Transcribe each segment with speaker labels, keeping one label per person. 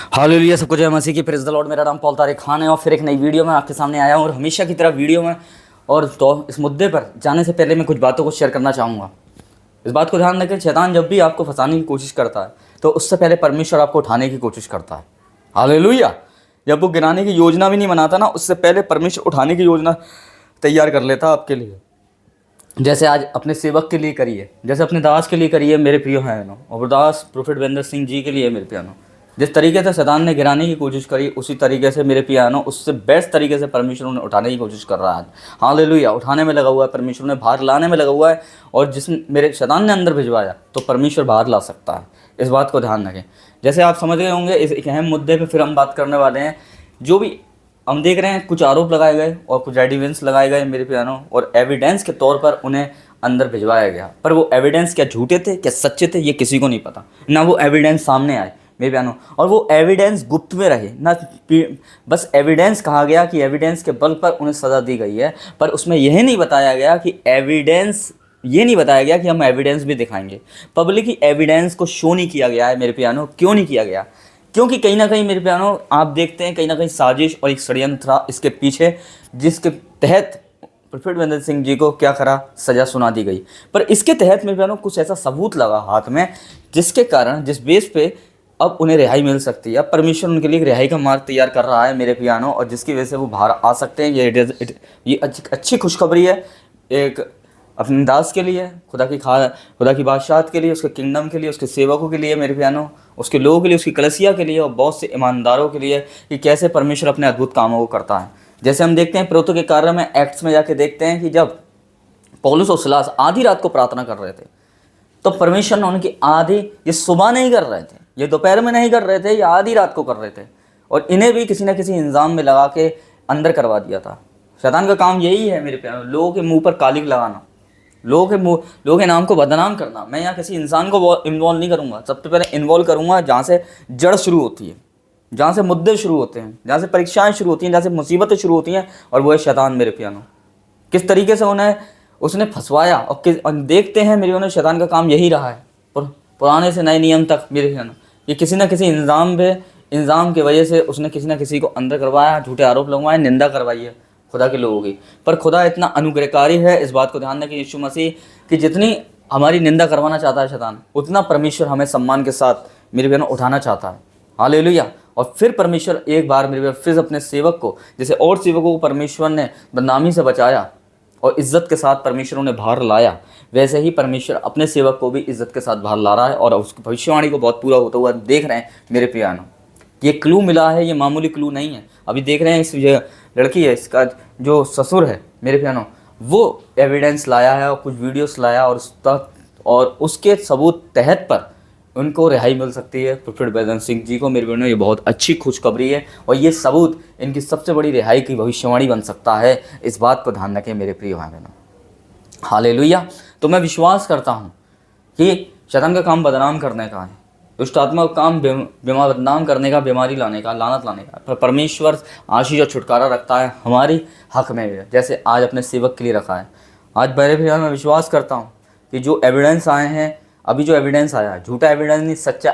Speaker 1: Hallelujah, सबको जय मसीह की। Praise the Lord. मेरा नाम पॉल तारिक खान है और फिर एक नई वीडियो में आपके सामने आया हूँ और हमेशा की तरह वीडियो में और तो इस मुद्दे पर जाने से पहले मैं कुछ बातों को शेयर करना चाहूँगा। इस बात को ध्यान रखें, शैतान जब भी आपको फंसाने की कोशिश करता है तो उससे पहले परमेश्वर आपको उठाने की कोशिश करता है। हालेलुया। जब वो गिराने की योजना भी नहीं बनाता ना, उससे पहले परमेश्वर उठाने की योजना तैयार कर लेता आपके लिए। जैसे आज अपने सेवक के लिए करिए, जैसे अपने दास के लिए करिए मेरे प्रियो हैं और दास प्रोफेट वीरेंद्र सिंह जी के लिए मेरे पियानो। जिस तरीके से शैतान ने गिराने की कोशिश करी, उसी तरीके से मेरे पियानो उससे बेस्ट तरीके से परमेश्वर उन्हें उठाने की कोशिश कर रहा है। हालेलुया। उठाने में लगा हुआ है, परमेश्वर ने बाहर लाने में लगा हुआ है। और जिस मेरे शैतान ने अंदर भिजवाया तो परमेश्वर बाहर ला सकता है। इस बात को ध्यान रखें। जैसे आप समझ गए होंगे, इस एक अहम मुद्दे पर फिर हम बात करने वाले हैं। जो भी हम देख रहे हैं, कुछ आरोप लगाए गए और कुछ एविडेंस लगाए गए मेरे पियानो, और एविडेंस के तौर पर उन्हें अंदर भिजवाया गया। पर वो एविडेंस क्या झूठे थे क्या सच्चे थे, ये किसी को नहीं पता ना। वो एविडेंस सामने आए मेरे पियानो, और वो एविडेंस गुप्त में रहे ना। बस एविडेंस कहा गया कि एविडेंस के बल पर उन्हें सज़ा दी गई है, पर उसमें यह नहीं बताया गया कि एविडेंस, ये नहीं बताया गया कि हम एविडेंस भी दिखाएंगे। पब्लिक एविडेंस को शो नहीं किया गया है मेरे पियानो। क्यों नहीं किया गया? क्योंकि कहीं ना कहीं मेरे पियानो आप देखते हैं, कहीं ना कहीं साजिश और एक षड्यंत्र था इसके पीछे, जिसके तहत प्रोफेट वीरेंद्र सिंह जी को क्या करा, सज़ा सुना दी गई। पर इसके तहत मेरे पियानो कुछ ऐसा सबूत लगा हाथ में, जिसके कारण, जिस बेस पे अब उन्हें रिहाई मिल सकती है। अब परमेश्वर उनके लिए एक रिहाई का मार्ग तैयार कर रहा है मेरे पियानो, और जिसकी वजह से वो बाहर आ सकते हैं। ये अच्छी खुशखबरी है एक अपने दास के लिए, खुदा की बादशाहत के लिए, उसके किंगडम के लिए, उसके सेवकों के लिए मेरे पियानो, उसके लोगों के लिए, उसकी कलीसिया के लिए और बहुत से ईमानदारों के लिए, कि कैसे परमेश्वर अपने अद्भुत कामों को करता है। जैसे हम देखते हैं प्रेरितों के कार्य में, एक्ट्स में जाके देखते हैं कि जब पौलुस और सिलास आधी रात को प्रार्थना कर रहे थे तो परमेश्वर ने उनकी आधी, ये सुबह नहीं कर रहे थे, ये दोपहर में नहीं कर रहे थे, ये आधी रात को कर रहे थे, और इन्हें भी किसी न किसी इंजाम में लगा के अंदर करवा दिया था। शैतान का काम यही है मेरे प्यारे, लोगों के मुंह पर कालिक लगाना, लोगों के नाम को बदनाम करना। मैं यहाँ किसी इंसान को इन्वॉल्व नहीं करूँगा, सबसे पहले इन्वॉल्व करूँगा जहाँ से जड़ शुरू होती है, जहाँ से मुद्दे शुरू होते हैं, जहाँ से परीक्षाएं शुरू होती हैं, जहाँ से मुसीबतें शुरू होती हैं, और वो है शैतान मेरे पियानो। किस तरीके से उसने फंसवाया, और देखते हैं मेरे पियानो, शैतान का काम यही रहा है पुराने से नए नियम तक मेरे पियानो। ये किसी न किसी इंजाम की वजह से उसने किसी न किसी को अंदर करवाया, झूठे आरोप लगवाए, निंदा करवाई है खुदा के लोगों की। पर खुदा इतना अनुग्रहकारी है, इस बात को ध्यान रखें, यीशु मसीह कि जितनी हमारी निंदा करवाना चाहता है शैतान, उतना परमेश्वर हमें सम्मान के साथ मेरे पियानो उठाना चाहता है। हालेलुया। और फिर परमेश्वर एक बार मेरे फिर अपने सेवक को, जैसे और सेवकों को परमेश्वर ने बदनामी से बचाया और इज्जत के साथ परमेश्वर उन्हें बाहर लाया, वैसे ही परमेश्वर अपने सेवक को भी इज्जत के साथ बाहर ला रहा है, और उसकी भविष्यवाणी को बहुत पूरा होता हुआ देख रहे हैं मेरे पियानो। ये क्लू मिला है, ये मामूली क्लू नहीं है। अभी देख रहे हैं इस लड़की है, इसका जो ससुर है मेरे पियानो, वो एविडेंस लाया है और कुछ वीडियोस लाया, और उसके सबूत तहत पर उनको रिहाई मिल सकती है प्रोफेट वीरेंद्र सिंह जी को मेरे बहनों। ये बहुत अच्छी खुशखबरी है, और ये सबूत इनकी सबसे बड़ी रिहाई की भविष्यवाणी बन सकता है। इस बात को ध्यान रखें मेरे प्रिय भाई बहनों। हालेलुया। तो मैं विश्वास करता हूँ कि शैतान का काम बदनाम करने का है, दुष्ट आत्मा का काम बदनाम करने का, बीमारी लाने का, लानत लाने का, पर परमेश्वर आशीष और छुटकारा रखता है हमारी हक में, जैसे आज अपने सेवक के लिए रखा है। आज मेरे भैया मैं विश्वास करता हूँ कि जो एविडेंस आए हैं, अभी जो एविडेंस आया है, झूठा एविडेंस नहीं, सच्चा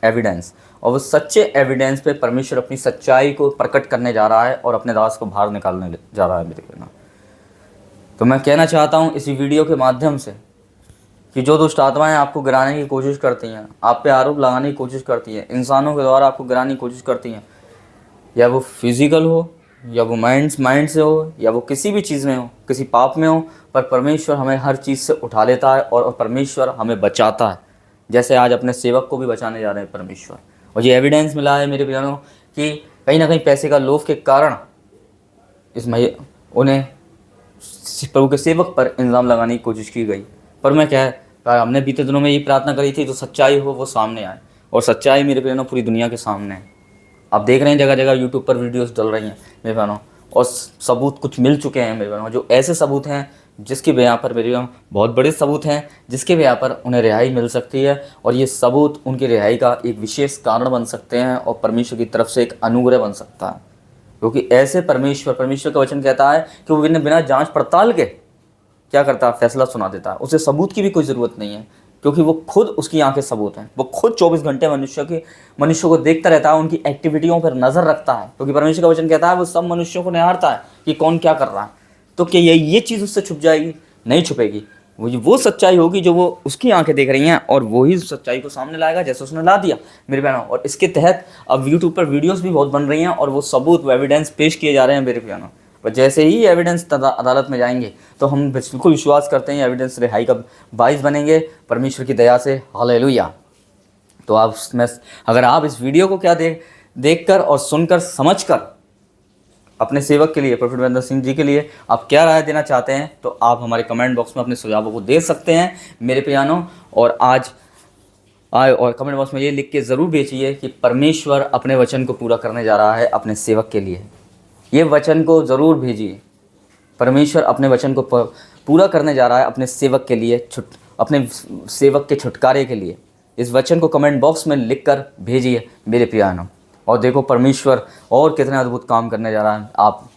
Speaker 1: एविडेंस, और वो सच्चे एविडेंस पे परमेश्वर अपनी सच्चाई को प्रकट करने जा रहा है और अपने दास को बाहर निकालने जा रहा है मेरे कहना। तो मैं कहना चाहता हूँ इसी वीडियो के माध्यम से कि जो दुष्ट आत्माएं आपको गिराने की कोशिश करती हैं, आप पे आरोप लगाने की कोशिश करती हैं, इंसानों के द्वारा आपको गिराने की कोशिश करती हैं, या वो फिजिकल हो, या वो माइंड से हो, या वो किसी भी चीज़ में हो, किसी पाप में हो, पर परमेश्वर हमें हर चीज़ से उठा लेता है और परमेश्वर हमें बचाता है, जैसे आज अपने सेवक को भी बचाने जा रहे हैं परमेश्वर। और ये एविडेंस मिला है मेरे प्यारों कि कहीं ना कहीं पैसे का लोभ के कारण उन्हें प्रभु के सेवक पर इल्ज़ाम लगाने की कोशिश की गई। पर मैं हमने बीते दिनों में यही प्रार्थना करी थी, तो सच्चाई हो वो सामने आए, और सच्चाई मेरे प्यारों पूरी दुनिया के सामने है। आप देख रहे हैं जगह जगह यूट्यूब पर वीडियोस डल रही हैं मेरे बहनों, और सबूत कुछ मिल चुके हैं मेरे बहनों, जो ऐसे सबूत हैं जिसके ब्याह पर मेरे बहुत बड़े सबूत हैं, जिसके ब्याह पर उन्हें रिहाई मिल सकती है, और ये सबूत उनकी रिहाई का एक विशेष कारण बन सकते हैं, और परमेश्वर की तरफ से एक अनुग्रह बन सकता है। क्योंकि ऐसे परमेश्वर का वचन कहता है कि वो बिना जांच पड़ताल के क्या करता है, फैसला सुना देता है। उसे सबूत की भी कोई ज़रूरत नहीं है। क्योंकि वो खुद उसकी आंखें सबूत हैं। वो खुद 24 घंटे मनुष्य को देखता रहता है, उनकी एक्टिविटियों पर नज़र रखता है, क्योंकि परमेश्वर का वचन कहता है वो सब मनुष्यों को निहारता है कि कौन क्या कर रहा है। तो क्या ये चीज़ उससे छुप जाएगी? नहीं छुपेगी। वो सच्चाई होगी जो वो उसकी आंखें देख रही हैं, और वही सच्चाई को सामने लाएगा जैसे उसने ला दिया मेरे बहनों। और इसके तहत अब यूट्यूब पर वीडियोस भी बहुत बन रही हैं, और वो सबूत, वो एविडेंस पेश किए जा रहे हैं मेरे बहनों। पर जैसे ही एविडेंस अदालत में जाएंगे तो हम बिल्कुल विश्वास करते हैं एविडेंस रिहाई का बाइस बनेंगे परमेश्वर की दया से। हालेलुया। तो अगर आप इस वीडियो को क्या देखकर और सुनकर समझकर अपने सेवक के लिए, प्रोफेट वीरेंद्र सिंह जी के लिए आप क्या राय देना चाहते हैं, तो आप हमारे कमेंट बॉक्स में अपने सुझावों को दे सकते हैं मेरे प्यानो। और आज आए और कमेंट बॉक्स में ये लिख के ज़रूर भेजिए कि परमेश्वर अपने वचन को पूरा करने जा रहा है अपने सेवक के लिए। ये वचन को ज़रूर भेजिए, परमेश्वर अपने वचन को पूरा करने जा रहा है अपने सेवक के लिए, अपने सेवक के छुटकारे के लिए। इस वचन को कमेंट बॉक्स में लिख कर भेजिए मेरे प्यानो। और देखो परमेश्वर और कितने अद्भुत काम करने जा रहा है, आप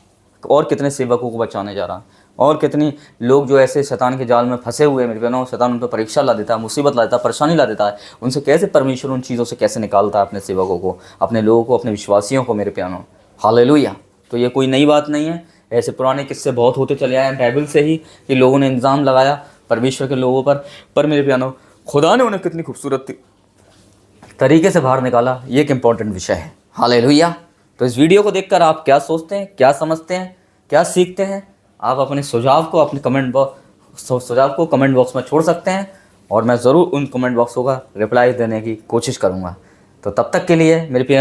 Speaker 1: और कितने सेवकों को बचाने जा रहा है, और कितने लोग जो ऐसे शैतान के जाल में फंसे हुए हैं मेरे बहनों। शैतान उन पर परीक्षा ला देता है, मुसीबत ला देता है, परेशानी ला देता है। उनसे कैसे परमेश्वर उन चीज़ों से कैसे निकालता है अपने सेवकों को, अपने लोगों को, अपने विश्वासियों को मेरे प्यानो। हालेलुया। तो ये कोई नई बात नहीं है, ऐसे पुराने किस्से बहुत होते चले आए हैं बाइबल से ही कि लोगों ने इल्ज़ाम लगाया परमेश्वर के लोगों पर मेरे प्यानो खुदा ने उन्हें कितनी खूबसूरत तरीके से बाहर निकाला। ये एक इम्पॉर्टेंट विषय है। हालेलुया। तो इस वीडियो को देखकर आप क्या सोचते हैं, क्या समझते हैं, क्या सीखते हैं? आप अपने सुझाव को कमेंट बॉक्स में छोड़ सकते हैं, और मैं ज़रूर उन कमेंट बॉक्सों का रिप्लाई देने की कोशिश करूँगा। तो तब तक के लिए मेरे